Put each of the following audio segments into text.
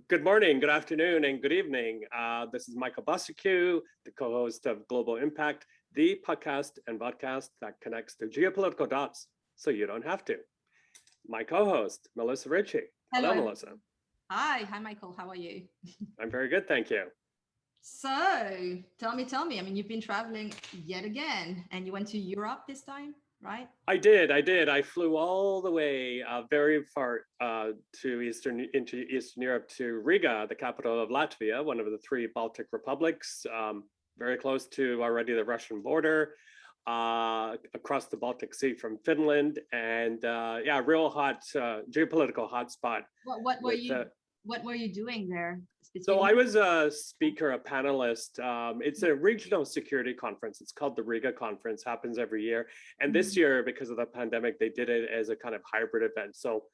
Good morning, good afternoon, and good evening. This is Michael Bociurkiw, the co-host of Global Impact, the podcast and podcast that connects the geopolitical dots so you don't have to. My co-host, Melissa Ricci. Hello, Melissa. Hi, Michael. How are you? I'm very good, thank you. So, tell me. I mean, you've been traveling yet again, and you went to Europe this time, right? I did. I flew all the way very far into Eastern Europe to Riga, the capital of Latvia, one of the three Baltic republics, very close to already the Russian border, across the Baltic Sea from Finland, and yeah, real hot geopolitical hotspot. What were you doing there? So I was a speaker, a panelist. It's a regional security conference. It's called the Riga Conference, happens every year. And this year, because of the pandemic, they did it as a kind of hybrid event. So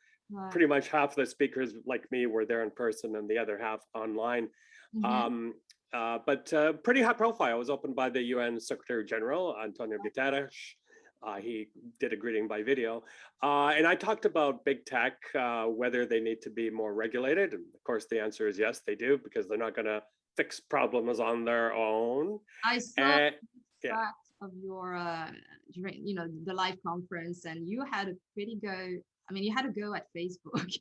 pretty much half of the speakers like me were there in person and the other half online. But pretty high profile. It was opened by the UN Secretary General, Antonio Guterres. He did a greeting by video. And I talked about big tech, whether they need to be more regulated. And of course, the answer is yes, they do, because they're not going to fix problems on their own. I saw of your, the live conference, and you had a pretty go. I mean, you had a go at Facebook,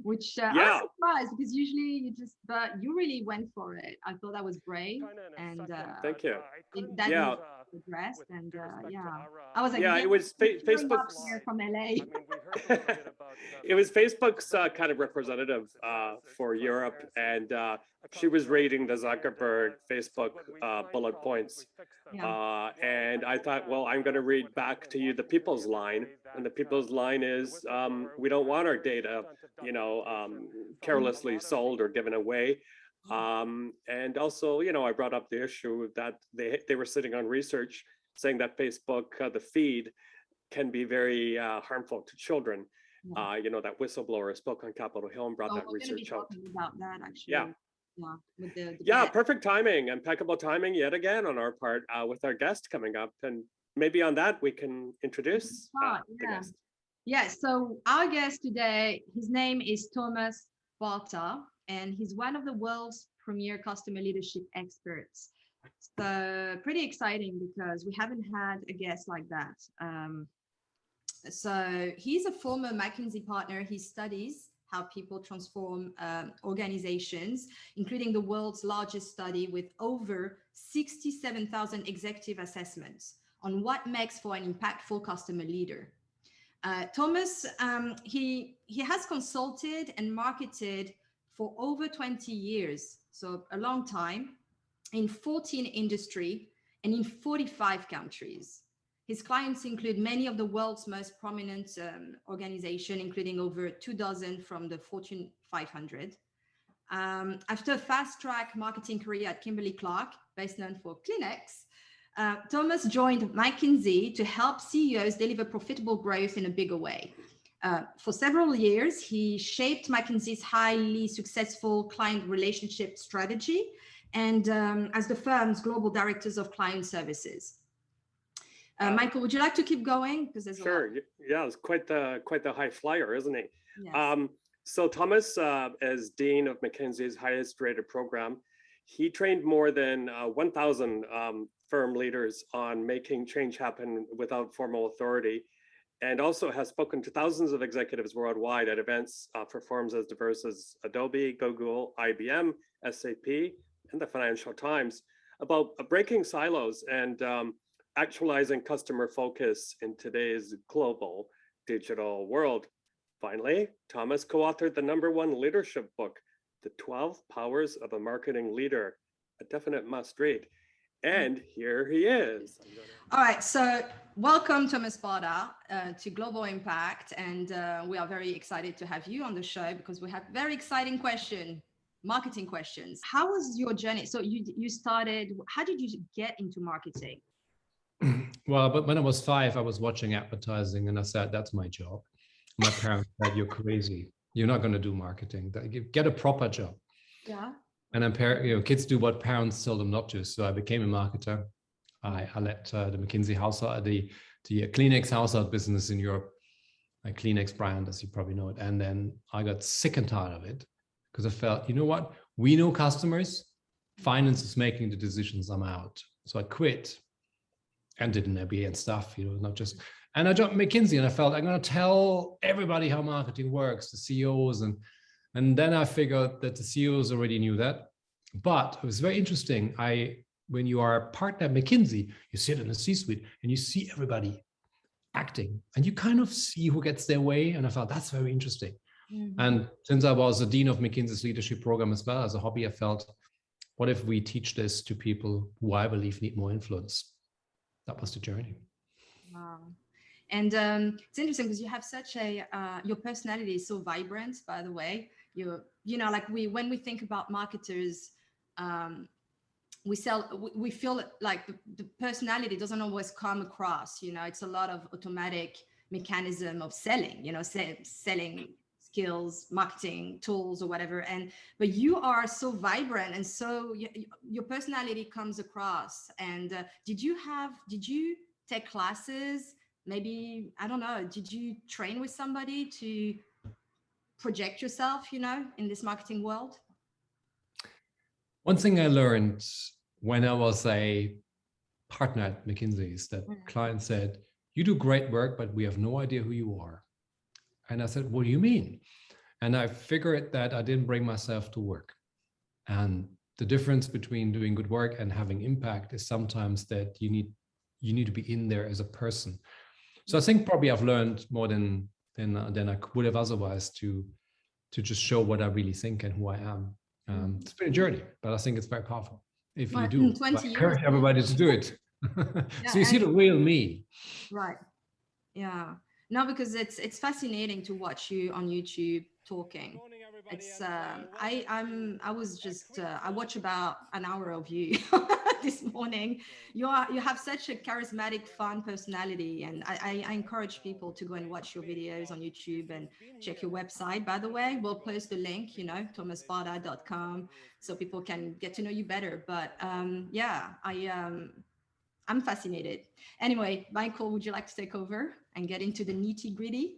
which I was surprised because usually but you really went for it. I thought that was brave. And thank you. Addressed and I was like, it was Facebook's from LA. It was Facebook's kind of representative for Europe, and she was reading the Zuckerberg Facebook bullet points, and I thought, well, I'm going to read back to you the people's line, and the people's line is, we don't want our data, carelessly sold or given away. And also, I brought up the issue that they were sitting on research saying that Facebook, the feed, can be very harmful to children. That whistleblower spoke on Capitol Hill and brought that research out. About that, actually. Perfect timing, impeccable timing yet again on our part with our guest coming up. And maybe on that, we can introduce the guest. So our guest today, his name is Thomas Barta, and he's one of the world's premier customer leadership experts. So pretty exciting because we haven't had a guest like that. So he's a former McKinsey partner. He studies how people transform organizations, including the world's largest study with over 67,000 executive assessments on what makes for an impactful customer leader. Thomas, he has consulted and marketed for over 20 years, so a long time, in 14 industries and in 45 countries. His clients include many of the world's most prominent organizations, including over 24 from the Fortune 500. After a fast-track marketing career at Kimberly-Clark, best known for Kleenex, Thomas joined McKinsey to help CEOs deliver profitable growth in a bigger way. For several years, he shaped McKinsey's highly successful client relationship strategy and as the firm's global directors of client services. Michael, would you like to keep going? Because there's sure. Yeah, it's quite the high flyer, isn't he? Yes. So Thomas, as Dean of McKinsey's highest rated program, he trained more than 1,000 firm leaders on making change happen without formal authority, and also has spoken to thousands of executives worldwide at events for firms as diverse as Adobe, Google, IBM, SAP, and the Financial Times about breaking silos and actualizing customer focus in today's global digital world. Finally, Thomas co-authored the #1 leadership book, The 12 Powers of a Marketing Leader, a definite must read. And here he is. All right, so welcome, Thomas Barta, to Global Impact. And we are very excited to have you on the show because we have very exciting marketing questions. How was your journey? So you started, how did you get into marketing? Well, but when I was 5, I was watching advertising and I said, that's my job. My parents said, you're crazy. You're not going to do marketing. Get a proper job. Yeah. And kids do what parents tell them not to. So I became a marketer. I led the McKinsey household, the Kleenex household business in Europe, a Kleenex brand, as you probably know it. And then I got sick and tired of it. because I felt, you know what, we know customers, finance is making the decisions, I'm out. So I quit and did an MBA and stuff, you know, not just, and I joined McKinsey and I felt I'm going to tell everybody how marketing works, the CEOs. And then I figured that the CEOs already knew that. But it was very interesting. When you are a partner at McKinsey, you sit in a C-suite and you see everybody acting and you kind of see who gets their way. And I thought that's very interesting. Mm-hmm. And since I was the dean of McKinsey's leadership program as well as a hobby, I felt, what if we teach this to people who I believe need more influence? That was the journey. Wow. And it's interesting because you have such a, your personality is so vibrant, by the way. You know, like when we think about marketers, we feel like the personality doesn't always come across, you know, it's a lot of automatic mechanism of selling, you know, selling skills, marketing tools or whatever. But you are so vibrant and so your personality comes across. And did you take classes? Maybe, I don't know, did you train with somebody to project yourself, you know, in this marketing world? One thing I learned when I was a partner at McKinsey is that clients said, you do great work, but we have no idea who you are. And I said, what do you mean? And I figured that I didn't bring myself to work. And the difference between doing good work and having impact is sometimes that you need to be in there as a person. So I think probably I've learned more than I would have otherwise to just show what I really think and who I am. It's been a journey, but I think it's very powerful. If you do, I encourage everybody to do it. Yeah, so you see the real me. Right. Yeah. No, because it's fascinating to watch you on YouTube talking. It's I was just I watched about an hour of you this morning. You have such a charismatic, fun personality, and I encourage people to go and watch your videos on YouTube and check your website. By the way, we'll post the link, you know, thomasbarta.com, so people can get to know you better. But yeah, I'm fascinated. Anyway, Michael, would you like to take over and get into the nitty gritty?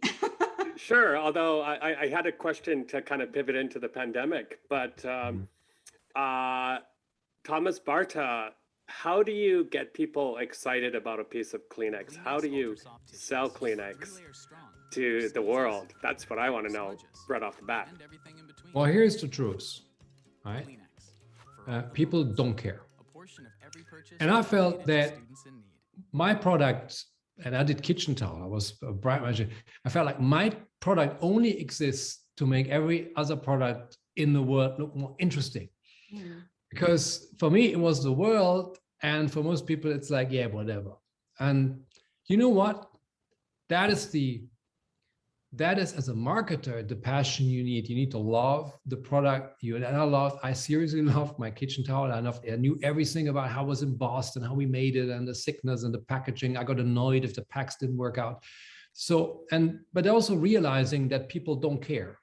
Sure. Although I had a question to kind of pivot into the pandemic, but Thomas Barta, how do you get people excited about a piece of Kleenex? How do you sell Kleenex to the world? That's what I want to know right off the bat. Well, here's the truth, right? People don't care. And I felt that my product, and I did kitchen towel, I was a brand manager, I felt like my product only exists to make every other product in the world look more interesting. Because for me, it was the world, and for most people, it's like, yeah, whatever. And you know what? That is, as a marketer, the passion you need. You need to love the product. I seriously loved my kitchen towel. I knew everything about how it was embossed and how we made it and the thickness and the packaging. I got annoyed if the packs didn't work out. But also realizing that people don't care.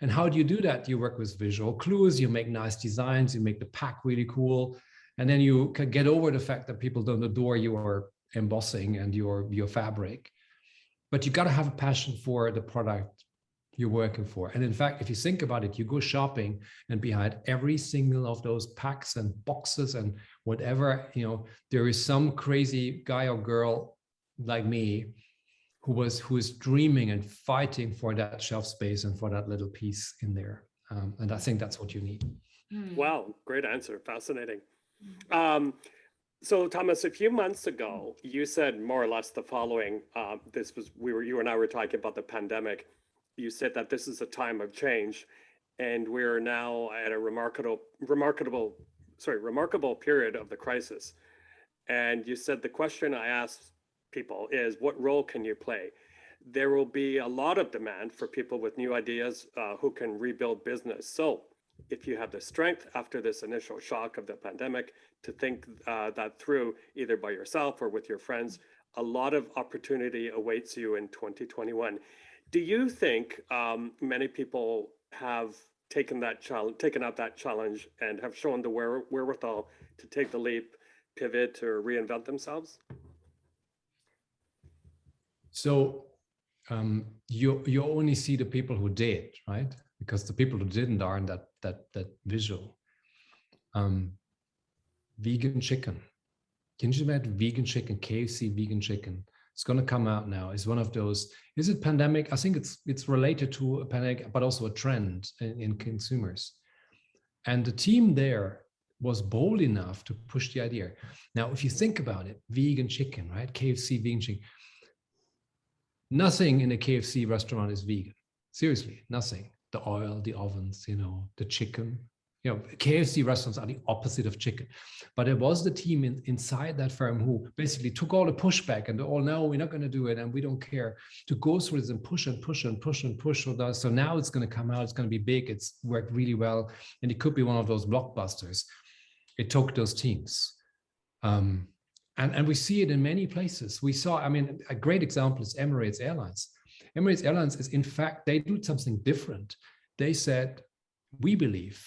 And how do you do that? You work with visual clues, you make nice designs, you make the pack really cool. And then you can get over the fact that people don't adore your embossing and your fabric. But you got to have a passion for the product you're working for. And in fact, if you think about it, you go shopping and behind every single of those packs and boxes and whatever, you know, there is some crazy guy or girl like me who is dreaming and fighting for that shelf space and for that little piece in there. And I think that's what you need. Wow, great answer. Fascinating. So Thomas, a few months ago, you said more or less the following. You and I were talking about the pandemic. You said that this is a time of change, and we're now at a remarkable period of the crisis. And you said the question I asked people is, what role can you play? There will be a lot of demand for people with new ideas who can rebuild business. So if you have the strength after this initial shock of the pandemic to think that through, either by yourself or with your friends, a lot of opportunity awaits you in 2021. Do you think many people have taken up that challenge and have shown the wherewithal to take the leap, pivot, or reinvent themselves? So you only see the people who did, right? because the people who didn't aren't that visual. Vegan chicken. Can you imagine vegan chicken, KFC vegan chicken? It's going to come out now. It's one of those. Is it pandemic? I think it's related to a pandemic, but also a trend in consumers. And the team there was bold enough to push the idea. Now, if you think about it, vegan chicken, right? KFC vegan chicken. Nothing in a KFC restaurant is vegan. Seriously, nothing. The oil, the ovens, the chicken. KFC restaurants are the opposite of chicken. But it was the team inside that firm who basically took all the pushback and all, no, we're not going to do it and we don't care, to go through this and push and push and push and push. So now it's going to come out, it's going to be big, it's worked really well, and it could be one of those blockbusters. It took those teams. And we see it in many places. We saw, a great example is Emirates Airlines. Emirates Airlines is, in fact, they do something different. They said, we believe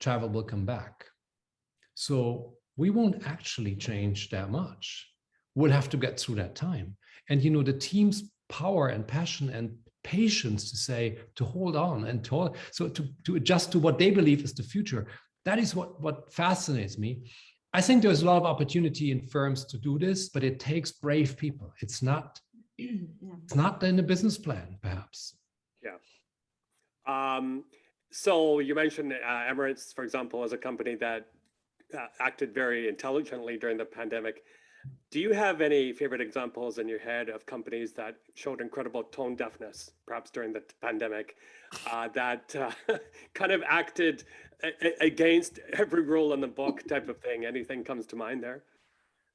travel will come back. So we won't actually change that much. We'll have to get through that time. And, the team's power and passion and patience to hold on and to adjust to what they believe is the future. That is what fascinates me. I think there's a lot of opportunity in firms to do this, but it takes brave people. It's not in the business plan, perhaps. Yeah. So you mentioned Emirates, for example, as a company that acted very intelligently during the pandemic. Do you have any favorite examples in your head of companies that showed incredible tone deafness, perhaps during the pandemic, that kind of acted against every rule in the book type of thing? Anything comes to mind there?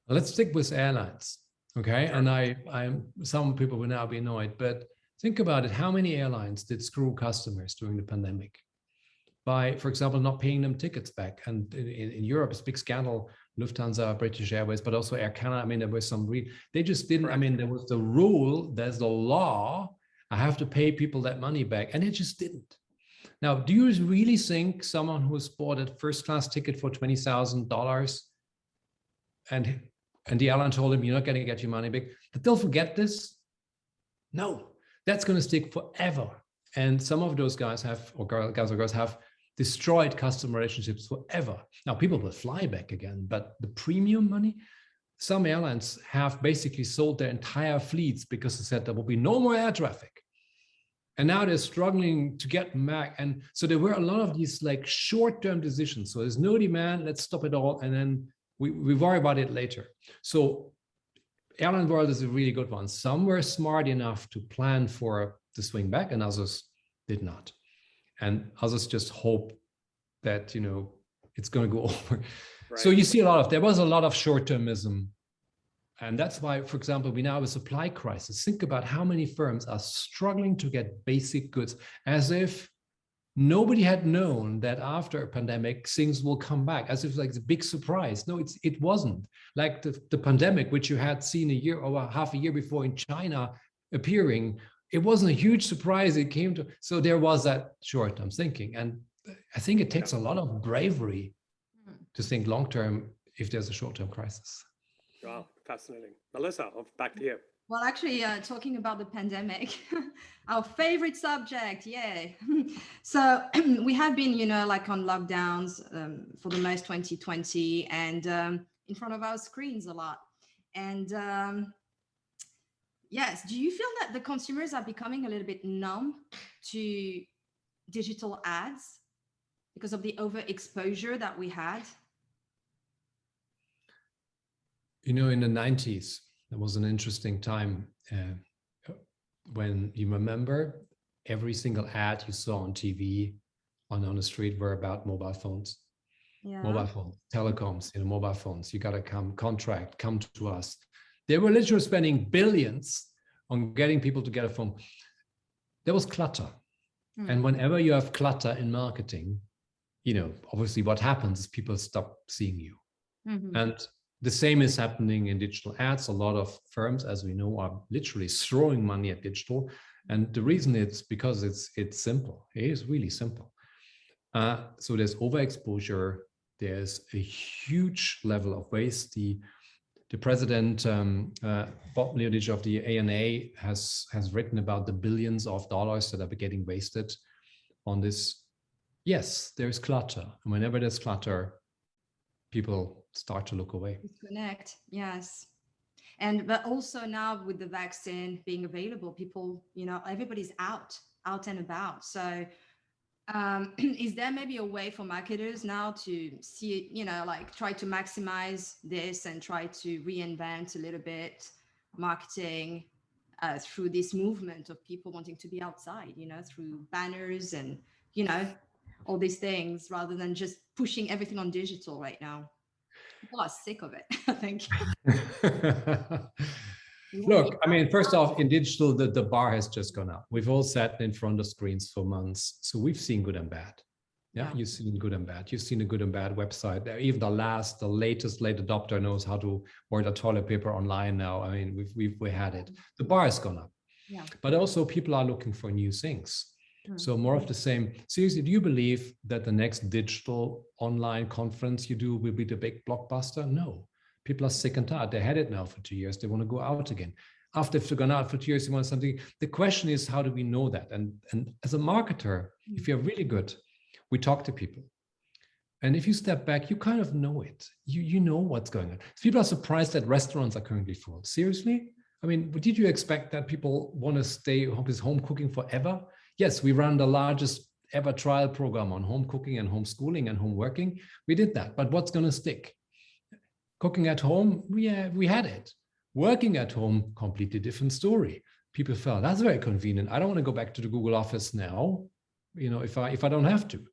Let's stick with airlines, okay? Sure. And some people will now be annoyed, but think about it. How many airlines did screw customers during the pandemic? By, for example, not paying them tickets back. And in Europe, it's a big scandal. Lufthansa, British Airways, but also Air Canada. There was they just didn't, there was the rule, there's the law, I have to pay people that money back. And it just didn't. Now, do you really think someone who has bought a first-class ticket for $20,000 and the airline told him, you're not going to get your money back, that they'll forget this? No, that's going to stick forever. And some of those guys or girls have destroyed customer relationships forever. Now, people will fly back again, but the premium money, some airlines have basically sold their entire fleets because they said there will be no more air traffic. And now they're struggling to get back. And so there were a lot of these short-term decisions. So there's no demand, let's stop it all. And then we worry about it later. So airline world is a really good one. Some were smart enough to plan for the swing back and others did not. And others just hope that, it's going to go over. Right. So you see there was a lot of short-termism. And that's why, for example, we now have a supply crisis. Think about how many firms are struggling to get basic goods, as if nobody had known that after a pandemic, things will come back, as if it's a big surprise. No, it wasn't. Like the pandemic, which you had seen a year or half a year before in China appearing, it wasn't a huge surprise. It came to, so there was that short-term thinking. And I think it takes a lot of bravery to think long-term if there's a short-term crisis. Wow, fascinating. Melissa, back to you. Well, actually, talking about the pandemic, our favorite subject, yay. So we have been, on lockdowns for the most 2020 and in front of our screens a lot. And yes, do you feel that the consumers are becoming a little bit numb to digital ads because of the overexposure that we had? In the 90s, there was an interesting time when, you remember, every single ad you saw on TV, on the street, were about mobile phones. Yeah. Mobile phones, telecoms, mobile phones. You got to come to us. They were literally spending billions on getting people to get a phone. There was clutter. And whenever you have clutter in marketing, obviously what happens is people stop seeing you. Mm-hmm. And the same is happening in digital ads. A lot of firms, as we know, are literally throwing money at digital. And the reason it's because it's simple. It is really simple. So there's overexposure. There's a huge level of waste. The president, Bob Leodich of the ANA, has written about the billions of dollars that are getting wasted on this. Yes, there's clutter. And whenever there's clutter, people start to look away. Disconnect, yes. But also now with the vaccine being available, people, everybody's out and about. So is there maybe a way for marketers now to see, like try to maximize this and try to reinvent a little bit marketing through this movement of people wanting to be outside, through banners and, all these things, rather than just pushing everything on digital right now? People are sick of it, I think. Look, I mean, first off, in digital, the bar has just gone up. We've all sat in front of screens for months, so we've seen good and bad. Yeah, you've seen good and bad. You've seen a good and bad website. Even the latest late adopter knows how to order toilet paper online now. I mean, we had it. The bar has gone up. Yeah. But also people are looking for new things. So more of the same. Seriously, do you believe that the next digital online conference you do will be the big blockbuster? No. People are sick and tired. They had it now for 2 years. They want to go out again. After they've gone out for 2 years, they want something. The question is, how do we know that? And as a marketer, if you're really good, we talk to people. And if you step back, you kind of know it. You know what's going on. People are surprised that restaurants are currently full. Seriously? I mean, did you expect that people want to stay home cooking forever? Yes, we run the largest ever trial program on home cooking and homeschooling and home working. We did that, but what's going to stick? Cooking at home, we had it. Working at home, completely different story. People felt that's very convenient. I don't want to go back to the Google office now, if I don't have to.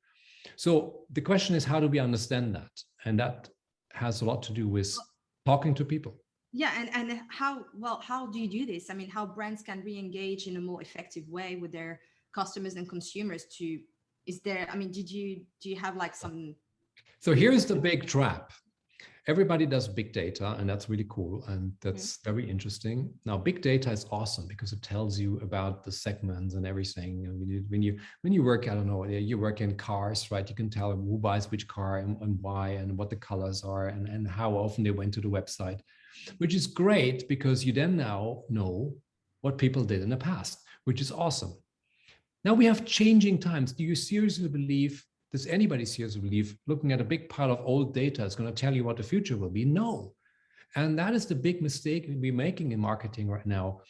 So the question is, how do we understand that? And that has a lot to do with talking to people. Yeah, and how do you do this? I mean, how brands can re-engage in a more effective way with their customers and consumers do you have like some? So here's the big trap. Everybody does big data, and that's really cool, and that's very interesting. Now, big data is awesome because it tells you about the segments and everything. And when you work, I don't know, you work in cars, right? You can tell who buys which car and why, and what the colors are, and how often they went to the website, which is great because you then now know what people did in the past, which is awesome. Now we have changing times. Do you seriously believe? Does anybody seriously believe looking at a big pile of old data is going to tell you what the future will be? No. And that is the big mistake we're making in marketing right now.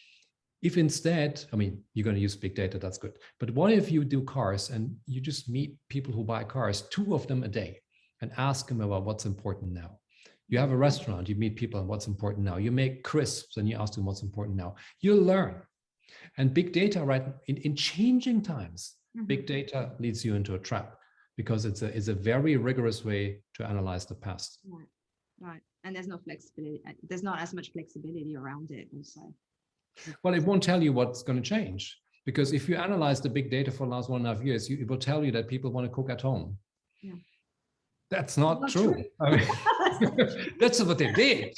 If instead, I mean, you're going to use big data, that's good. But what if you do cars and you just meet people who buy cars, 2 of them a day, and ask them about what's important now? You have a restaurant, you meet people on what's important now. You make crisps and you ask them what's important now. You'll learn. And big data, right, in changing times, big data leads you into a trap. Because it's a very rigorous way to analyze the past. Right. And there's no flexibility. There's not as much flexibility around it also. Well, it won't tell you what's going to change. Because if you analyze the big data for the last 1.5 years, it will tell you that people want to cook at home. Yeah. That's not true. I mean, that's what they did.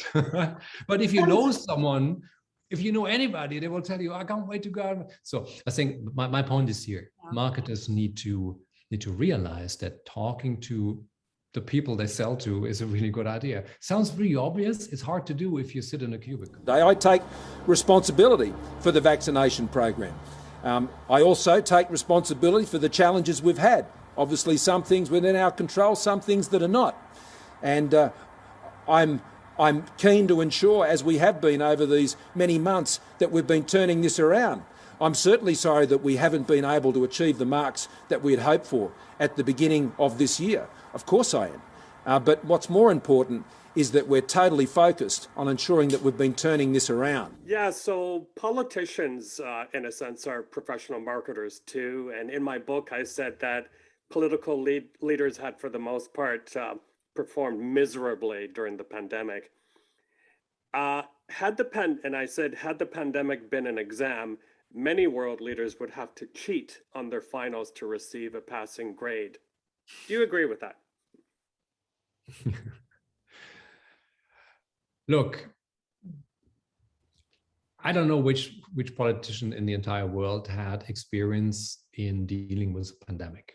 But if you know someone, if you know anybody, they will tell you, I can't wait to go out. So I think my point is here. Marketers need to realize that talking to the people they sell to is a really good idea. Sounds really obvious. It's hard to do if you sit in a cubicle. I take responsibility for the vaccination program. I also take responsibility for the challenges we've had. Obviously, some things within our control, some things that are not. And I'm keen to ensure, as we have been over these many months, that we've been turning this around. I'm certainly sorry that we haven't been able to achieve the marks that we had hoped for at the beginning of this year. Of course I am. But what's more important is that we're totally focused on ensuring that we've been turning this around. Yeah, so politicians, in a sense, are professional marketers too. And in my book, I said that political leaders had, for the most part, performed miserably during the pandemic. Had the pandemic been an exam, many world leaders would have to cheat on their finals to receive a passing grade. Do you agree with that? Look, I don't know which politician in the entire world had experience in dealing with a pandemic.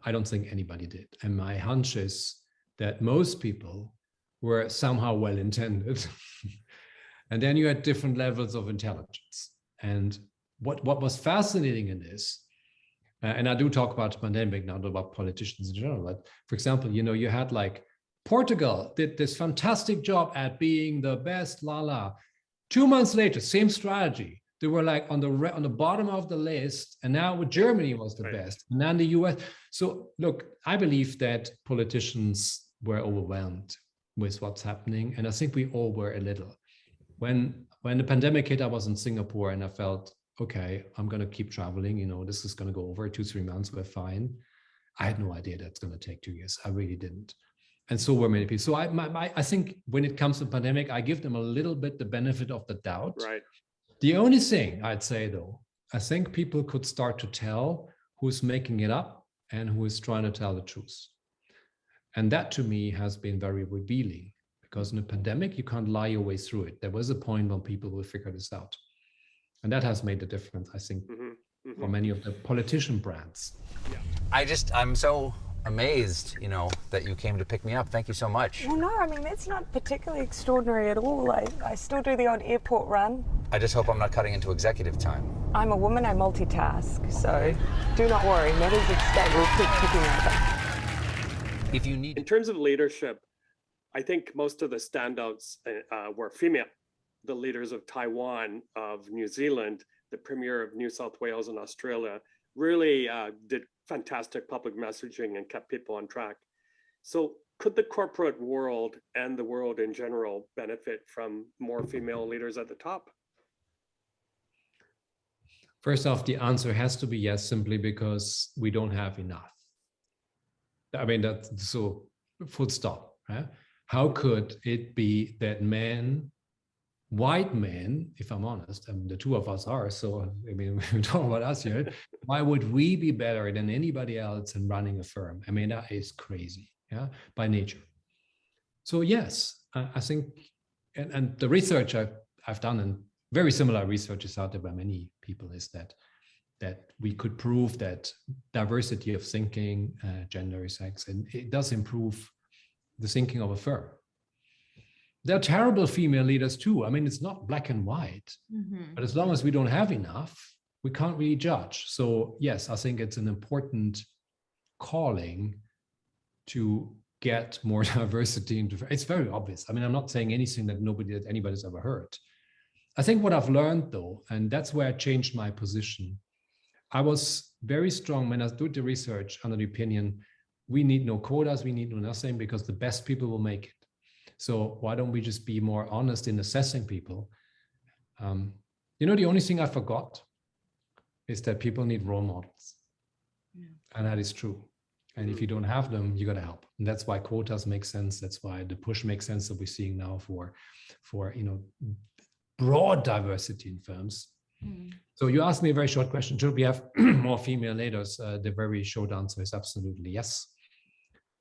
I don't think anybody did. And my hunch is that most people were somehow well-intended. And then you had different levels of intelligence. And what was fascinating in this, And I do talk about the pandemic, not about politicians in general. But for example, you had like Portugal did this fantastic job at being the best, 2 months later, same strategy. They were like on the bottom of the list, and now Germany was the best, and then the US. So look, I believe that politicians were overwhelmed with what's happening, and I think we all were a little. When the pandemic hit, I was in Singapore, and I felt, okay, I'm going to keep traveling. This is going to go over 2-3 months. We're fine. I had no idea that's going to take 2 years. I really didn't. And so were many people. So I think when it comes to pandemic, I give them a little bit the benefit of the doubt. Right. The only thing I'd say, though, I think people could start to tell who's making it up and who is trying to tell the truth. And that, to me, has been very revealing, because in a pandemic, you can't lie your way through it. There was a point when people will figure this out. And that has made a difference, I think, for many of the politician brands. Yeah. I'm so amazed, that you came to pick me up. Thank you so much. Well, no, I mean, that's not particularly extraordinary at all. I still do the odd airport run. I just hope I'm not cutting into executive time. I'm a woman, I multitask, so do not worry. Matters of state will keep ticking over. If you need... In terms of leadership, I think most of the standouts were female. The leaders of Taiwan, of New Zealand, the Premier of New South Wales and Australia really did fantastic public messaging and kept people on track. So could the corporate world and the world in general benefit from more female leaders at the top? First off, the answer has to be yes, simply because we don't have enough. I mean, that's so full stop. Right? How could it be that men, white men, if I'm honest, I mean, the two of us are, so I mean, we're talking about us here, why would we be better than anybody else in running a firm? I mean, that is crazy, yeah, by nature. So yes, I think, and the research I've done, and very similar research is out there by many people, is that we could prove that diversity of thinking, gender, sex, and it does improve the thinking of a firm. There are terrible female leaders too. I mean, it's not black and white, but as long as we don't have enough, we can't really judge. So yes, I think it's an important calling to get more diversity into. It's very obvious. I mean, I'm not saying anything that anybody's ever heard. I think what I've learned though, and that's where I changed my position. I was very strong when I did the research under the opinion, we need no quotas, we need no nothing, because the best people will make it. So why don't we just be more honest in assessing people? The only thing I forgot is that people need role models. Yeah. And that is true. And if you don't have them, you got to help. And that's why quotas make sense. That's why the push makes sense that we're seeing now for broad diversity in firms. So you asked me a very short question. Should we have more female leaders? The very short answer is absolutely yes.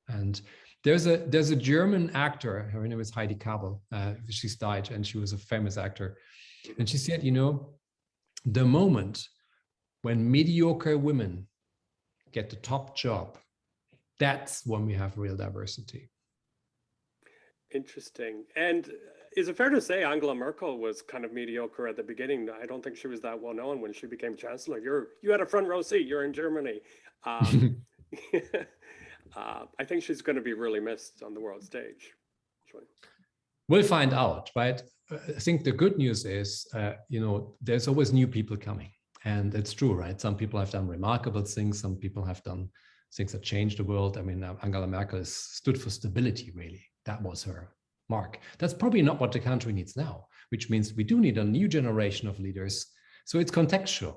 And there's a German actor, her name is Heidi Kabel. She's died, and she was a famous actor. And she said, the moment when mediocre women get the top job, that's when we have real diversity. Interesting. And is it fair to say Angela Merkel was kind of mediocre at the beginning? I don't think she was that well known when she became chancellor. You had a front row seat. You're in Germany. I think she's going to be really missed on the world stage. We'll find out, right? I think the good news is, there's always new people coming. And it's true, right? Some people have done remarkable things. Some people have done things that changed the world. I mean, Angela Merkel stood for stability, really. That was her mark. That's probably not what the country needs now, which means we do need a new generation of leaders. So it's contextual.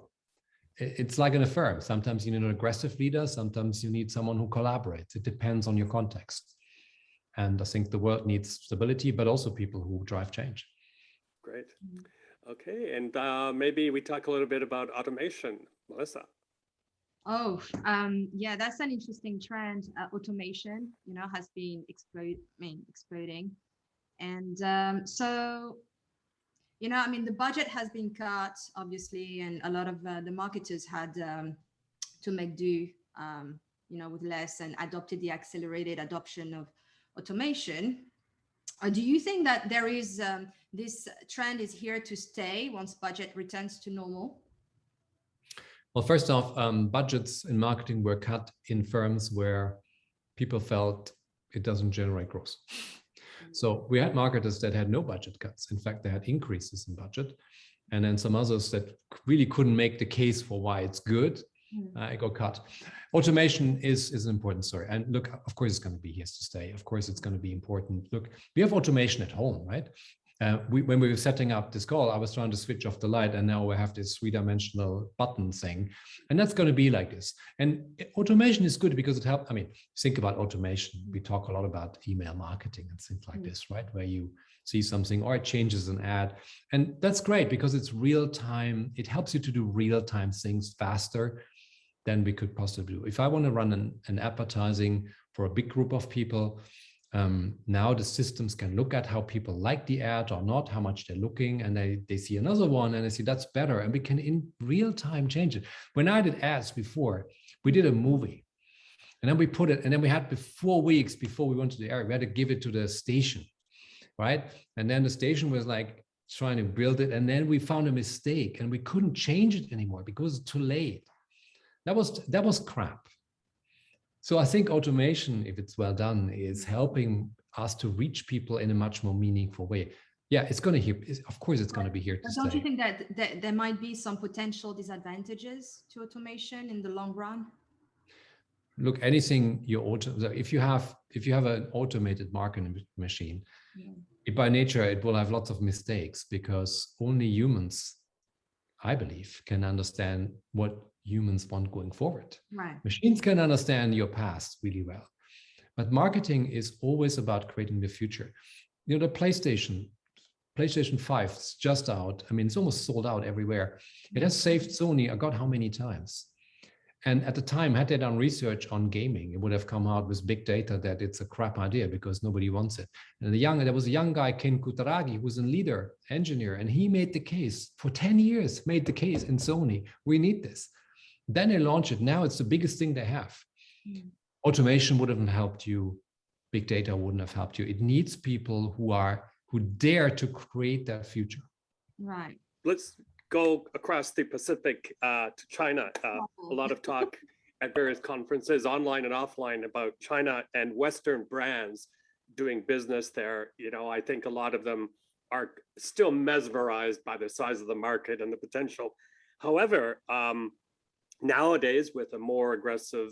It's like in a firm. Sometimes you need an aggressive leader. Sometimes you need someone who collaborates. It depends on your context. And I think the world needs stability, but also people who drive change. Great. Okay. And maybe we talk a little bit about automation. Melissa. Oh, yeah, that's an interesting trend. Automation, has been exploding. And so, the budget has been cut, obviously, and a lot of the marketers had to make do, with less, and adopted the accelerated adoption of automation. Do you think that there is this trend is here to stay once budget returns to normal? Well, first off, budgets in marketing were cut in firms where people felt it doesn't generate growth. So we had marketers that had no budget cuts. In fact, they had increases in budget. And then some others that really couldn't make the case for why it's good, it got cut. Automation is an important story. And look, of course, it's going to be here to stay. Of course, it's going to be important. Look, we have automation at home, right? When we were setting up this call, I was trying to switch off the light, and now we have this three-dimensional button thing, and that's going to be like this. And automation is good because it helps. I mean, think about automation. We talk a lot about email marketing and things like this, right? Where you see something or it changes an ad, and that's great because it's real time. It helps you to do real time things faster than we could possibly do. If I want to run an advertising for a big group of people, now the systems can look at how people like the ad or not, how much they're looking, and they see another one and they see that's better, and we can in real time change it. When I did ads before, we did a movie, and then we put it, and then we had 4 weeks before we went to the area, we had to give it to the station, right? And then the station was like trying to build it, and then we found a mistake and we couldn't change it anymore because it's too late. That was crap. So I think automation, if it's well done, is helping us to reach people in a much more meaningful way. Yeah, it's going to of course, it's going to be here to stay. Don't you think that there might be some potential disadvantages to automation in the long run? Look, anything if you have an automated marketing machine, by nature it will have lots of mistakes because only humans, I believe, can understand what humans want going forward. Right. Machines can understand your past really well, but marketing is always about creating the future. You know, the PlayStation 5 is just out. I mean, it's almost sold out everywhere. It has saved Sony, I got how many times? And at the time, had they done research on gaming, it would have come out with big data that it's a crap idea because nobody wants it. And there was a young guy, Ken Kutaragi, who's a leader engineer, and he made the case for 10 years, made the case in Sony, we need this. Then they launch it. Now it's the biggest thing they have. Automation wouldn't have helped you. Big data wouldn't have helped you. It needs people who dare to create that future. Right. Let's go across the Pacific to China. A lot of talk at various conferences, online and offline, about China and Western brands doing business there. You know, I think a lot of them are still mesmerized by the size of the market and the potential. However, nowadays, with a more aggressive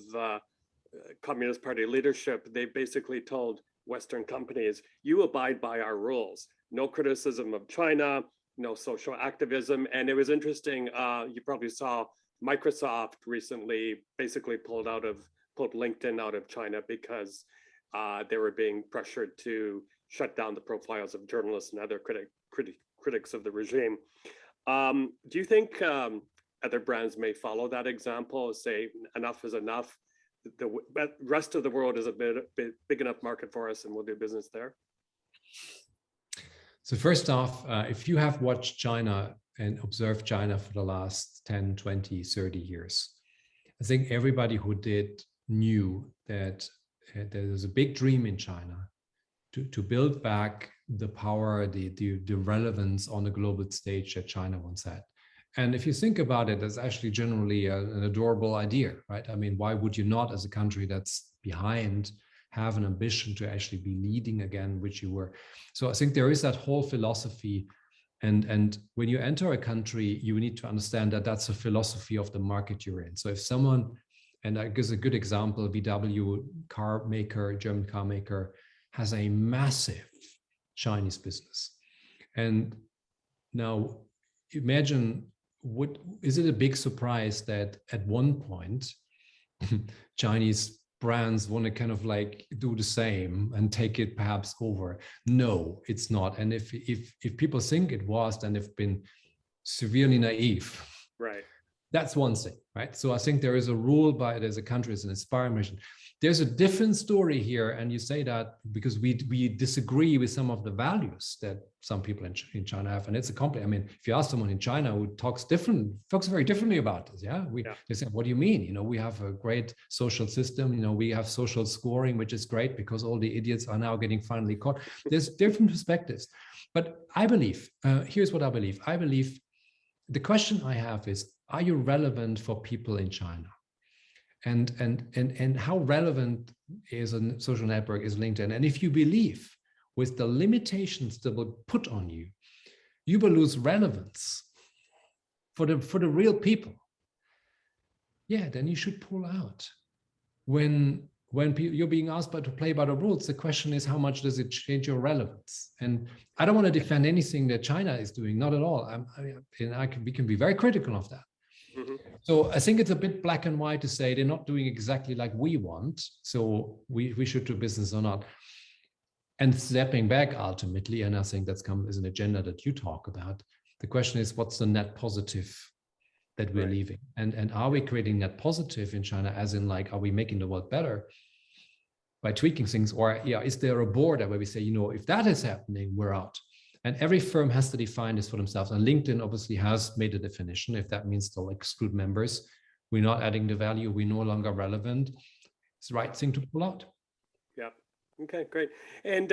Communist Party leadership, they basically told Western companies, you abide by our rules. No criticism of China, no social activism. And it was interesting, you probably saw Microsoft recently basically pulled LinkedIn out of China because they were being pressured to shut down the profiles of journalists and other critics of the regime. Do you think other brands may follow that example, say enough is enough? The rest of the world is a big enough market for us and we'll do business there? So first off, if you have watched China and observed China for the last 10, 20, 30 years, I think everybody who did knew that there's a big dream in China to build back the power, the relevance on the global stage that China once had. And if you think about it, that's actually generally an adorable idea, right? I mean, why would you not, as a country that's behind, have an ambition to actually be leading again, which you were? So I think there is that whole philosophy. And when you enter a country, you need to understand that that's a philosophy of the market you're in. So if someone, and I guess a good example, VW car maker, German car maker, has a massive Chinese business. And now imagine, is it a big surprise that at one point Chinese brands want to kind of like do the same and take it perhaps over? No, it's not. And if people think it was, then they've been severely naive. Right. That's one thing, right? So I think there is a rule by it as a country, as an inspiring mission. There's a different story here, and you say that because we disagree with some of the values that some people in China have, and it's a compliment. I mean, if you ask someone in China who talks very differently about this, they say, "What do you mean? You know, we have a great social system. You know, we have social scoring, which is great because all the idiots are now getting finally caught." There's different perspectives, but I believe here's what I believe. I believe the question I have is, are you relevant for people in China? And how relevant is a social network is LinkedIn? And if you believe with the limitations that will put on you, you will lose relevance for the real people. Yeah, then you should pull out. When you're being asked to play by the rules, the question is, how much does it change your relevance? And I don't want to defend anything that China is doing, not at all. We can be very critical of that. Mm-hmm. So I think it's a bit black and white to say they're not doing exactly like we want, so we should do business or not. And stepping back ultimately, and I think that's is an agenda that you talk about. The question is, what's the net positive that we're leaving? And are we creating net positive in China, as in like, are we making the world better by tweaking things? Or is there a border where we say, if that is happening, we're out? And every firm has to define this for themselves. And LinkedIn obviously has made a definition. If that means they'll exclude members, we're not adding the value, we're no longer relevant, it's the right thing to pull out. Yeah. Okay, great. And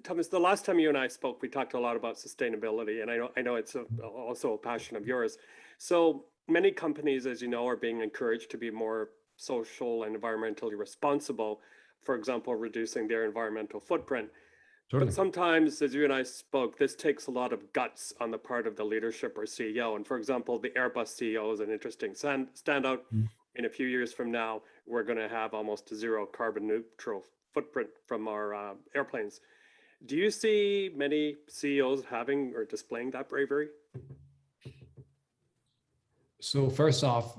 Thomas, the last time you and I spoke, we talked a lot about sustainability, and I know it's also a passion of yours. So many companies, as you know, are being encouraged to be more social and environmentally responsible. For example, reducing their environmental footprint. Totally. But sometimes, as you and I spoke, this takes a lot of guts on the part of the leadership or CEO. And for example, the Airbus CEO is an interesting standout. In a few years from now, we're going to have almost a zero carbon neutral footprint from our airplanes. Do you see many CEOs having or displaying that bravery? So first off,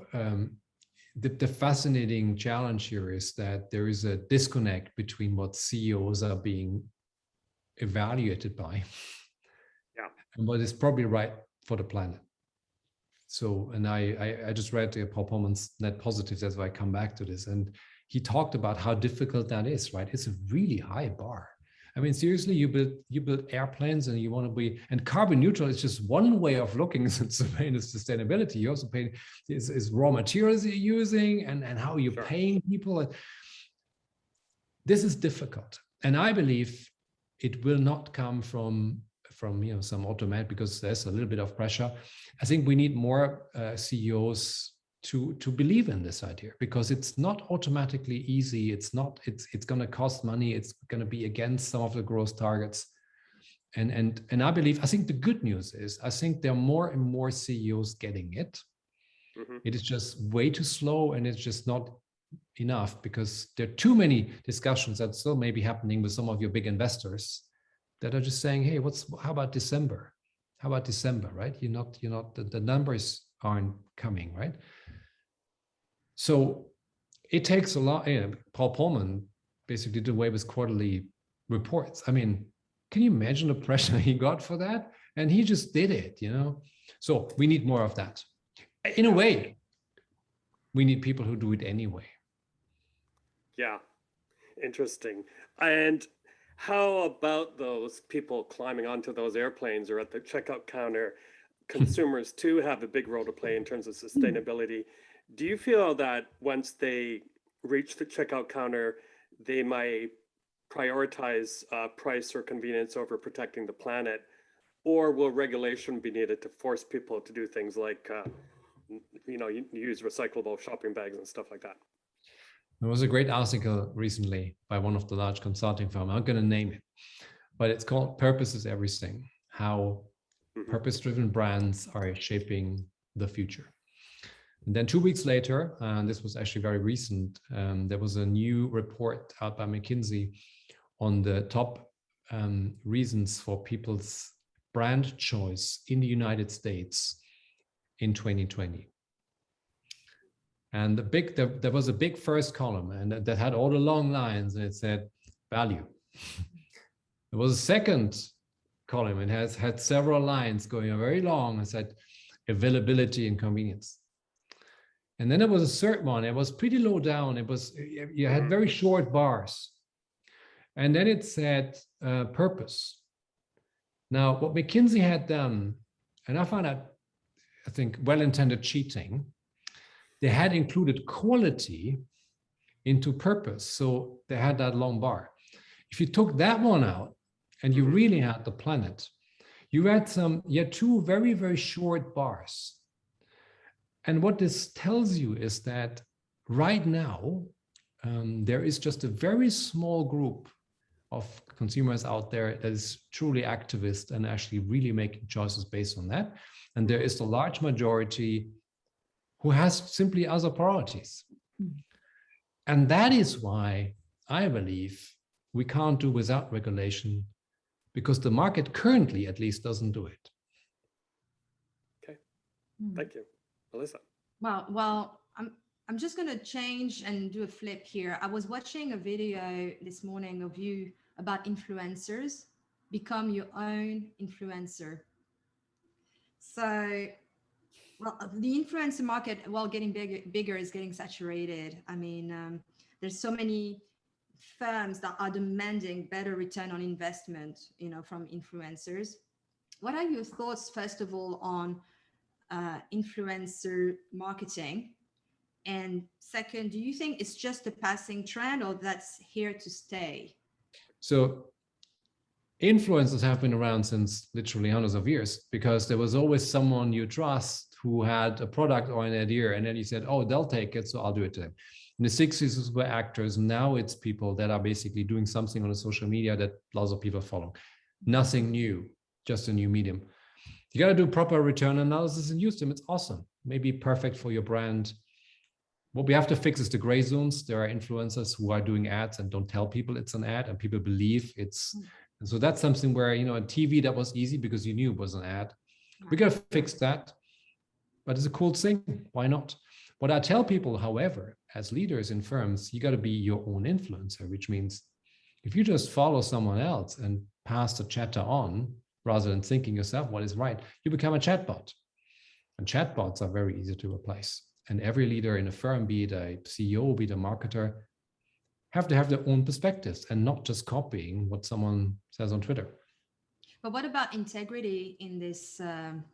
the fascinating challenge here is that there is a disconnect between what CEOs are being evaluated by and what is probably right for the planet. So, and I just read Paul Polman's Net Positives, that's why I come back to this. And he talked about how difficult that is, right? It's a really high bar. I mean, seriously, you build airplanes and you want to be, and carbon neutral is just one way of looking at sustainability. You also pay is raw materials you're using and how you're paying people. This is difficult. And I believe it will not come from some automatic, because there's a little bit of pressure. I think we need more CEOs to believe in this idea, because it's not automatically easy. It's going to cost money. It's going to be against some of the growth targets. And I think the good news is, I think there are more and more CEOs getting it. Mm-hmm. It is just way too slow, and it's just not enough, because there are too many discussions that still may be happening with some of your big investors that are just saying, hey, how about December? How about December, right? The numbers aren't coming, right? So it takes a lot. Paul Polman basically did away with quarterly reports. I mean, can you imagine the pressure he got for that? And he just did it, So we need more of that. In a way, we need people who do it anyway. Yeah, interesting. And how about those people climbing onto those airplanes or at the checkout counter? Consumers too have a big role to play in terms of sustainability. Do you feel that once they reach the checkout counter, they might prioritize price or convenience over protecting the planet? Or will regulation be needed to force people to do things like, use recyclable shopping bags and stuff like that? There was a great article recently by one of the large consulting firms. I'm not going to name it, but it's called Purpose is Everything, how purpose-driven brands are shaping the future. And then 2 weeks later, and this was actually very recent, there was a new report out by McKinsey on the top reasons for people's brand choice in the United States in 2020. And there was a big first column, and that had all the long lines, and it said value. There was a second column, and had several lines going very long, and said availability and convenience. And then there was a third one. It was pretty low down. You had very short bars, and then it said purpose. Now, what McKinsey had done, and I found out, I think, well-intended cheating. They had included quality into purpose. So they had that long bar. If you took that one out and you really had the planet, you had two very, very short bars. And what this tells you is that right now, there is just a very small group of consumers out there that is truly activist and actually really making choices based on that. And there is the large majority who has simply other priorities. And that is why I believe we can't do without regulation, because the market currently at least doesn't do it. Okay, thank you. Melissa. Well, I'm just going to change and do a flip here. I was watching a video this morning of you about influencers. Become your own influencer. So, well, the influencer market, while getting bigger, is getting saturated. I mean, there's so many firms that are demanding better return on investment, from influencers. What are your thoughts, first of all, on influencer marketing? And second, do you think it's just a passing trend or that's here to stay? So influencers have been around since literally hundreds of years, because there was always someone you trust who had a product or an idea, and then you said, oh, they'll take it, so I'll do it to them. In the 60s, were actors. Now it's people that are basically doing something on the social media that lots of people follow. Nothing new, just a new medium. You got to do proper return analysis and use them. It's awesome. Maybe perfect for your brand. What we have to fix is the gray zones. There are influencers who are doing ads and don't tell people it's an ad, and people believe it's. And so that's something where, on TV, that was easy because you knew it was an ad. We got to fix that. But it's a cool thing. Why not? What I tell people, however, as leaders in firms, you got to be your own influencer, which means if you just follow someone else and pass the chatter on, rather than thinking yourself what is right, you become a chatbot. And chatbots are very easy to replace. And every leader in a firm, be it a CEO, be it a marketer, have to have their own perspectives and not just copying what someone says on Twitter. But what about integrity in this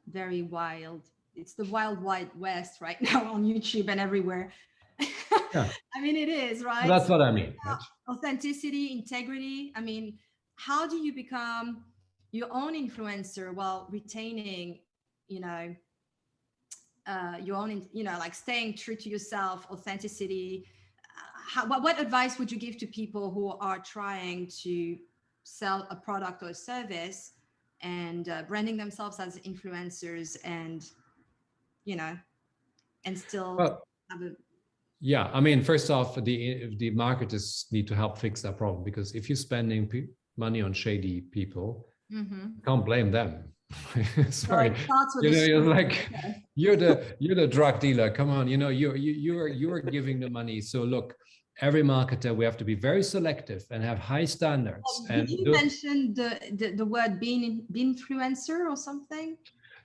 very wild, it's the wild wide west right now on YouTube and everywhere. Yeah. I mean, it is, right? Well, that's what I mean. Right? Authenticity, integrity. I mean, how do you become your own influencer while retaining, your own, like staying true to yourself, authenticity? What advice would you give to people who are trying to sell a product or a service and branding themselves as influencers and, and still have a... Yeah, I mean, first off, the marketers need to help fix that problem, because if you're spending money on shady people, can't blame them. Sorry, you're like, you're the drug dealer. Come on, you're giving the money. So look, every marketer, we have to be very selective and have high standards. Did you mention the word being influencer or something?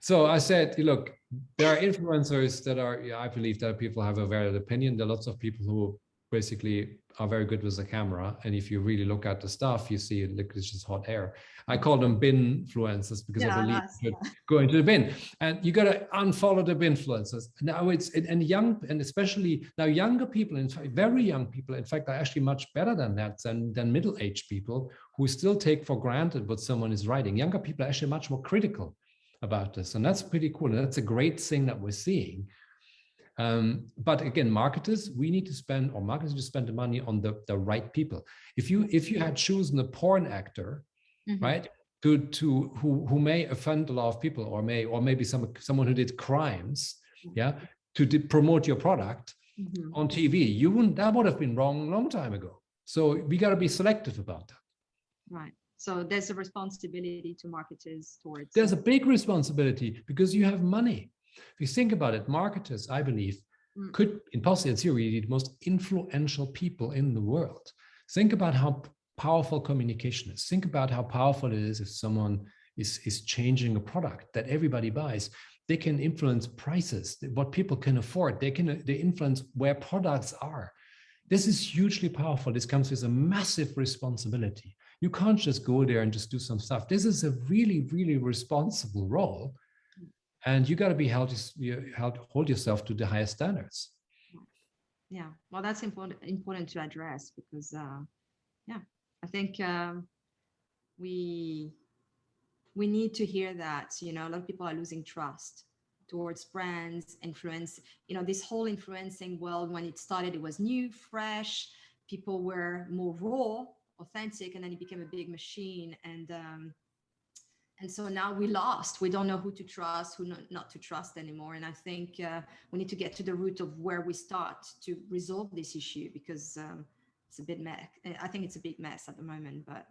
So I said, look, there are influencers that are, I believe that people have a valid opinion. There are lots of people who basically are very good with the camera. And if you really look at the stuff, you see like it's just hot air. I call them bin influencers because I believe you should go into the bin. And you got to unfollow the bin influencers. Now and especially now younger people, in fact, very young people, in fact, are actually much better than that, than middle-aged people who still take for granted what someone is writing. Younger people are actually much more critical about this. And that's pretty cool. And that's a great thing that we're seeing. But again, marketers, marketers need to spend the money on the right people. If you had chosen a porn actor, right, who may offend a lot of people, or maybe someone who did crimes, to promote your product on TV, that would have been wrong a long time ago. So we got to be selective about that. Right. So there's a responsibility to marketers towards. There's a big responsibility because you have money. If you think about it, marketers, I believe, could, in theory, be the most influential people in the world. Think about how powerful communication is. Think about how powerful it is if someone is changing a product that everybody buys. They can influence prices, what people can afford. They influence where products are. This is hugely powerful. This comes with a massive responsibility. You can't just go there and just do some stuff. This is a really, really responsible role. And you got to be hold yourself to the highest standards. Yeah, well, that's important to address because, I think we need to hear that. A lot of people are losing trust towards brands, influence. You know, this whole influencing world, when it started, it was new, fresh. People were more raw, authentic, and then it became a big machine. And so now we lost. We don't know who to trust, who not to trust anymore. And I think we need to get to the root of where we start to resolve this issue, because it's a bit mess. I think it's a big mess at the moment, but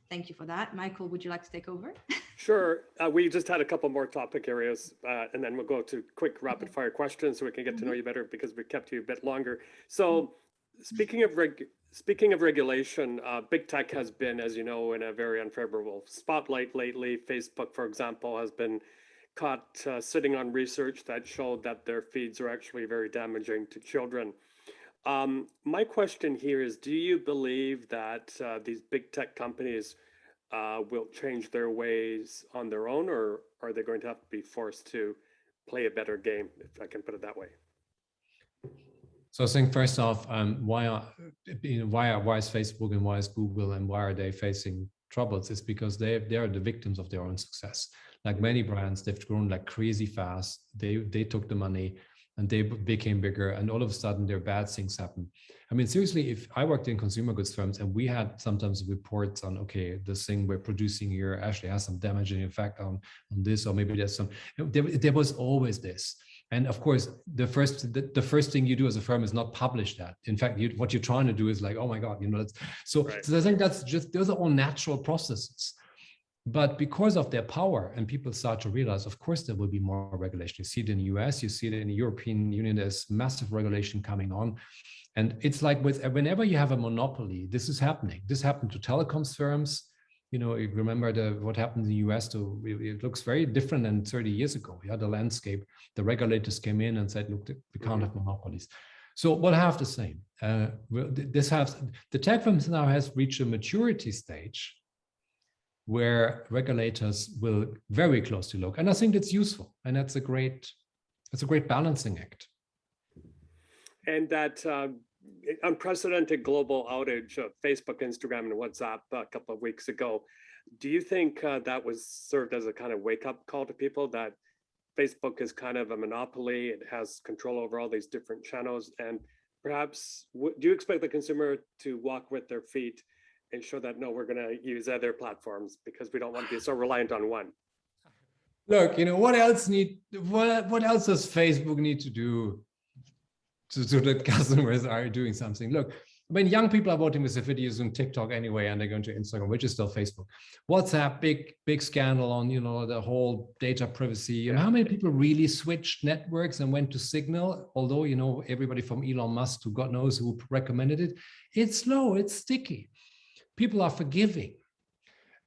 thank you for that. Michael, would you like to take over? Sure. We just had a couple more topic areas, and then we'll go to quick rapid fire questions so we can get to know you better, because we kept you a bit longer. So speaking of regulation, big tech has been, as you know, in a very unfavorable spotlight lately. Facebook, for example, has been caught sitting on research that showed that their feeds are actually very damaging to children. My question here is, do you believe that these big tech companies will change their ways on their own, or are they going to have to be forced to play a better game, if I can put it that way? So I think first off, why is Facebook and why is Google and why are they facing troubles? It's because they are the victims of their own success. Like many brands, they've grown like crazy fast. They took the money and they became bigger, and all of a sudden their bad things happen. I mean, seriously, if I worked in consumer goods firms and we had sometimes reports on, okay, this thing we're producing here actually has some damaging effect on this, or maybe there's some, there was always this. And of course, the first thing you do as a firm is not publish that. In fact, what you're trying to do is like, oh my God, so I think that's just, those are all natural processes. But because of their power, and people start to realize, of course, there will be more regulation. You see it in the US, you see it in the European Union, there's massive regulation coming on. And it's like whenever you have a monopoly, this is happening. This happened to telecoms firms. You know, you remember what happened in the US, it looks very different than 30 years ago. You had the landscape, the regulators came in and said, look, we can't have monopolies. So what I have to say, the tech firms now has reached a maturity stage where regulators will very closely look. And I think it's useful. And that's a great balancing act. And that unprecedented global outage of Facebook, Instagram, and WhatsApp a couple of weeks ago, do you think that was served as a kind of wake-up call to people that Facebook is kind of a monopoly, it has control over all these different channels, and perhaps do you expect the consumer to walk with their feet and show that, no, we're going to use other platforms because we don't want to be so reliant on one? Look, what else does Facebook need to do so that customers are doing something? Look, I mean, young people are voting with the videos on TikTok anyway, and they're going to Instagram, which is still Facebook. WhatsApp, big scandal on, the whole data privacy. How many people really switched networks and went to Signal? Although, everybody from Elon Musk to God knows who recommended it. It's slow, it's sticky. People are forgiving.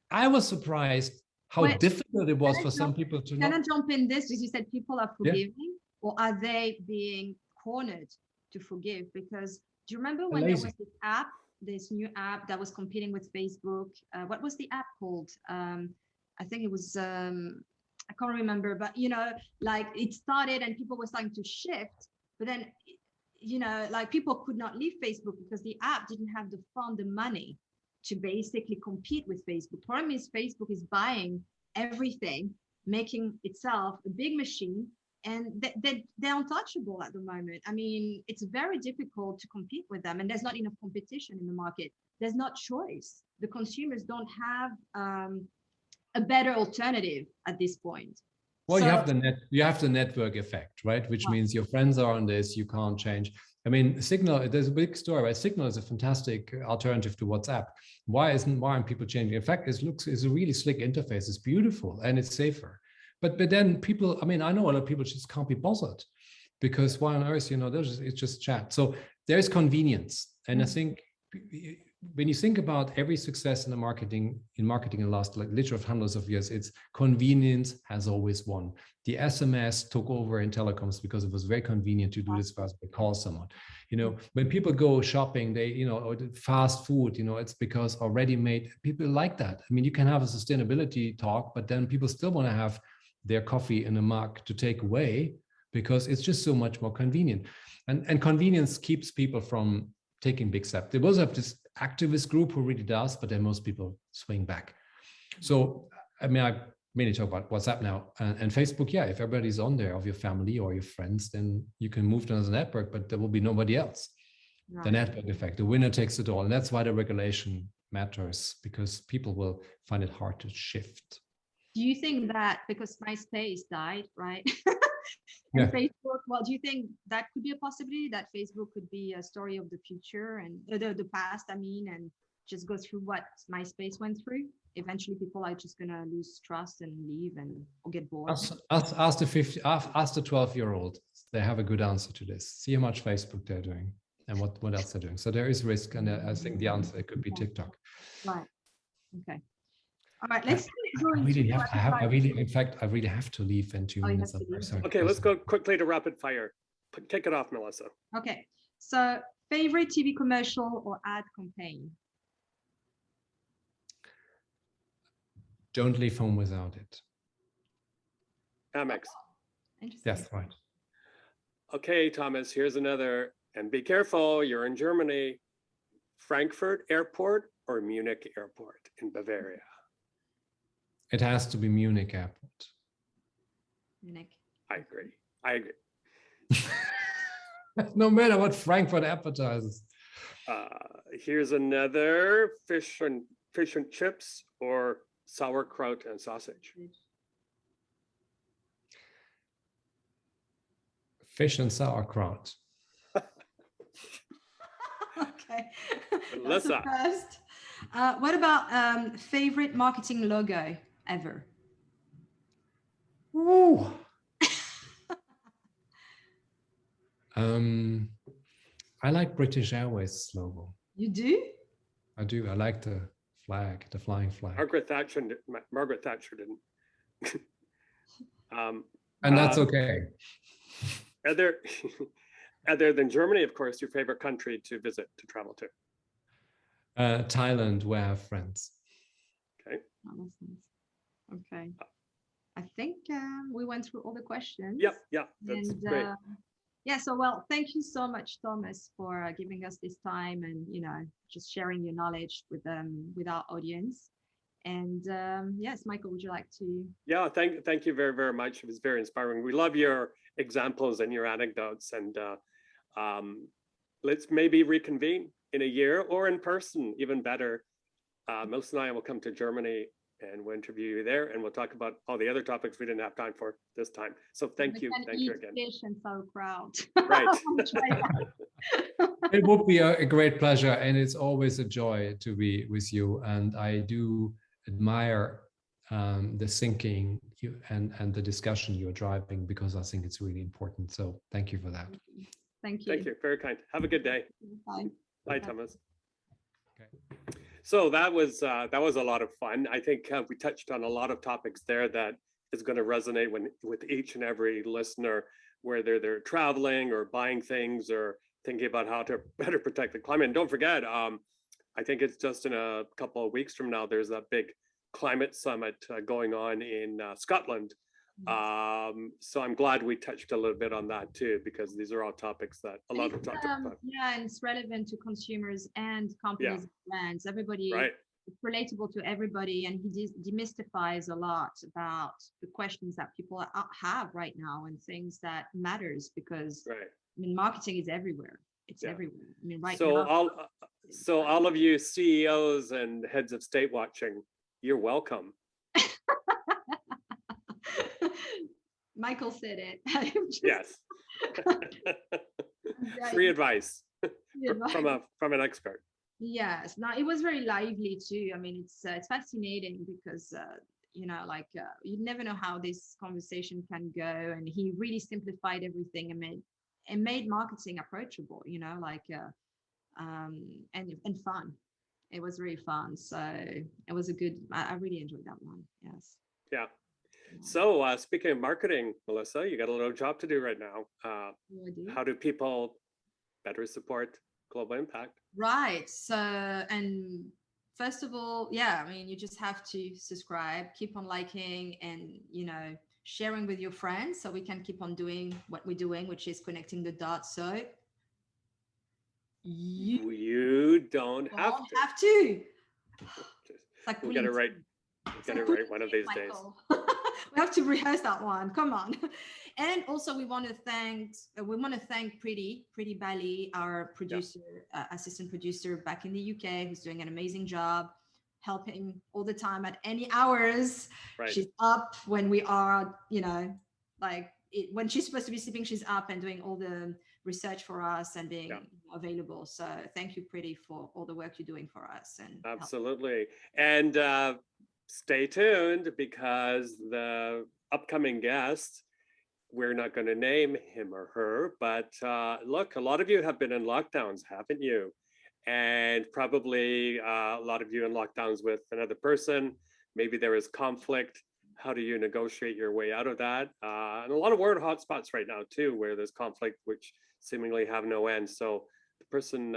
I was surprised how difficult it was for some people to. Can I jump in this? Because you said people are forgiving, or are they being cornered to forgive? Because do you remember when there was this new app that was competing with Facebook? What was the app called? I think it was, I can't remember, but like it started and people were starting to shift, but then, like people could not leave Facebook because the app didn't have the money to basically compete with Facebook. Problem is Facebook is buying everything, making itself a big machine, and they're untouchable at the moment. I mean, it's very difficult to compete with them, and there's not enough competition in the market. There's not choice. The consumers don't have a better alternative at this point. Well, you have the network effect, right? Which means your friends are on this, you can't change. I mean, Signal, there's a big story, right? Signal is a fantastic alternative to WhatsApp. Why aren't people changing? In fact, it's a really slick interface. It's beautiful and it's safer. But then people, I mean, I know a lot of people just can't be bothered because why on earth, it's just chat. So there's convenience. And I think when you think about every success in marketing in the last literally hundreds of years, it's convenience has always won. The SMS took over in telecoms because it was very convenient to do this fast, but call someone. When people go shopping, they, or fast food, it's because already made, people like that. I mean, you can have a sustainability talk, but then people still want to have their coffee in a mug to take away because it's just so much more convenient. And convenience keeps people from taking big steps. They also have this activist group who really does, but then most people swing back. So, I mean, mainly talk about WhatsApp now and Facebook. Yeah, if everybody's on there of your family or your friends, then you can move to another network, but there will be nobody else. Right. The network effect, the winner takes it all. And that's why the regulation matters, because people will find it hard to shift. Do you think that because MySpace died, right? And Facebook, well, do you think that could be a possibility that Facebook could be a story of the future and the past, I mean, and just go through what MySpace went through? Eventually people are just going to lose trust and leave or get bored. Ask the 12-year-old. They have a good answer to this. See how much Facebook they're doing and what else they're doing. So there is risk. And I think the answer could be TikTok. Right. Okay. All right, let's I really have to leave in 2 minutes. Okay, let's go quickly to rapid fire. Kick it off, Melissa. Okay, so favorite TV commercial or ad campaign? Don't leave home without it. Amex. Yes, right. Okay, Thomas, here's another, and be careful, you're in Germany. Frankfurt Airport or Munich Airport in Bavaria? It has to be Munich Airport. Munich. I agree. No matter what Frankfurt advertises. Here's another, fish and chips or sauerkraut and sausage. Fish and sauerkraut. Okay. Melissa. First. What about favorite marketing logo ever? Ooh. I like British Airways logo. You do? I do. I like the flag, the flying flag. Margaret Thatcher didn't. And that's okay. Other than Germany, of course, your favorite country to visit, to travel to? Thailand, where I have friends. Okay. Oh, okay. I think we went through all the questions. Yeah, that's great. Yeah, so well, thank you so much, Thomas, for giving us this time and just sharing your knowledge with our audience. And yes, Michael, would you like to? Yeah, thank you very, very much. It was very inspiring. We love your examples and your anecdotes, and let's maybe reconvene in a year or in person, even better. Melissa and I will come to Germany and we'll interview you there, and we'll talk about all the other topics we didn't have time for this time. So thank you again. Fish and sauerkraut. Right. It would be a great pleasure, and it's always a joy to be with you. And I do admire the thinking and the discussion you're driving, because I think it's really important. So thank you for that. Thank you. Thank you. Very kind. Have a good day. Bye. Bye, Thomas. Okay. So that was a lot of fun. I think we touched on a lot of topics there that is going to resonate with each and every listener, whether they're traveling or buying things or thinking about how to better protect the climate. And don't forget, I think it's just in a couple of weeks from now, there's that big climate summit going on in Scotland. So I'm glad we touched a little bit on that too, because these are all topics that a lot of talk about. Yeah, and it's relevant to consumers and companies and brands. Everybody, right. It's relatable to everybody, and he demystifies a lot about the questions that people have right now and things that matters, because I mean, marketing is everywhere. It's everywhere. I mean, right now. So all of you CEOs and heads of state watching, you're welcome. Michael said it. Yes. Free advice from an expert. Yes. Now it was very lively too. I mean, it's fascinating because you never know how this conversation can go, and he really simplified everything and made marketing approachable. And fun. It was really fun. So it was I really enjoyed that one. Yes. Yeah. So speaking of marketing, Melissa, you got a little job to do right now. How do people better support global impact? Right. So, and first of all, I mean, you just have to subscribe, keep on liking, and, sharing with your friends so we can keep on doing what we're doing, which is connecting the dots. So you don't have to. Like we got it right. Get it right one of these days. We have to rehearse that one. Come on. And also we want to thank Pretty Bali, our producer, assistant producer back in the UK, who's doing an amazing job, helping all the time at any hours. Right. She's up when we are, when she's supposed to be sleeping, she's up and doing all the research for us and being available. So thank you, Pretty, for all the work you're doing for us. And absolutely. And stay tuned, because the upcoming guest, we're not going to name him or her, but look, a lot of you have been in lockdowns, haven't you? And probably a lot of you in lockdowns with another person. Maybe there is conflict. How do you negotiate your way out of that? And a lot of word hotspots right now too, where there's conflict, which seemingly have no end. So the person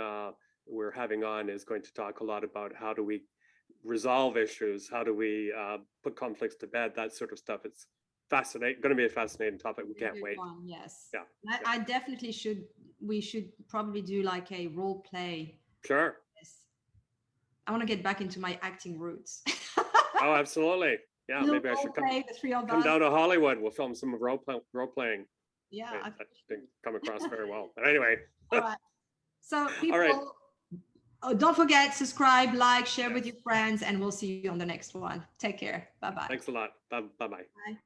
we're having on is going to talk a lot about how do we resolve issues, how do we put conflicts to bed, that sort of stuff. It's fascinating, going to be a fascinating topic. We can't wait. Yes. Yeah. I definitely should. We should probably do like a role play. Sure. I want to get back into my acting roots. Oh, absolutely. Yeah, maybe I should come down to Hollywood. We'll film some role playing. Yeah, that didn't come across very well. But anyway. All right. So people, don't forget, subscribe, like, share with your friends, and we'll see you on the next one. Take care. Bye-bye. Thanks a lot. Bye-bye. Bye.